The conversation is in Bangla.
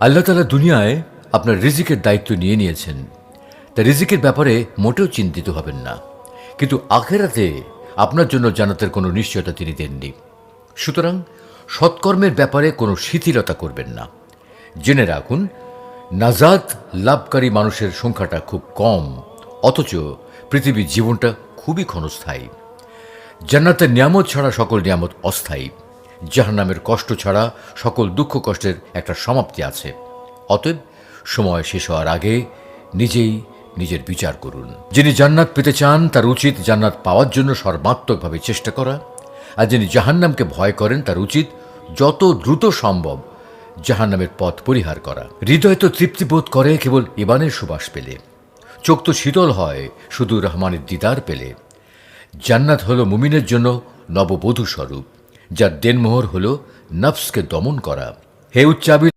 আল্লাহ তাআলা দুনিয়ায় আপনার রিজিকের দায়িত্ব নিয়ে নিয়েছেন, তা রিজিকের ব্যাপারে মোটেও চিন্তিত হবেন না। কিন্তু আখেরাতে আপনার জন্য জান্নাতের কোনো নিশ্চয়তা তিনি দেননি। সুতরাং সৎকর্মের ব্যাপারে কোনো শিথিলতা করবেন না। জেনে রাখুন, নাজাত লাভকারী মানুষের সংখ্যাটা খুব কম, অথচ পৃথিবীর জীবনটা খুবই ক্ষণস্থায়ী। জান্নাতের নিয়ামত ছাড়া সকল নিয়ামত অস্থায়ী। জাহান্নামের কষ্ট ছাড়া সকল দুঃখ কষ্টের একটা সমাপ্তি আছে। অতএব সময় শেষ হওয়ার আগে নিজেই নিজের বিচার করুন। যিনি জান্নাত পেতে চান তার উচিত জান্নাত পাওয়ার জন্য সর্বাত্মকভাবে চেষ্টা করা, আর যিনি জাহান্নামকে ভয় করেন তার উচিত যত দ্রুত সম্ভব জাহান্নামের পথ পরিহার করা। হৃদয় তো তৃপ্তিবোধ করে কেবল ইবানের সুবাস পেলে, চোখ তো শীতল হয় শুধু রহমানের দিদার পেলে। জান্নাত হলো মুমিনের জন্য নববধূ স্বরূপ, যার দেনমোহর হলো নফসকে দমন করা। হে উচ্চাবিত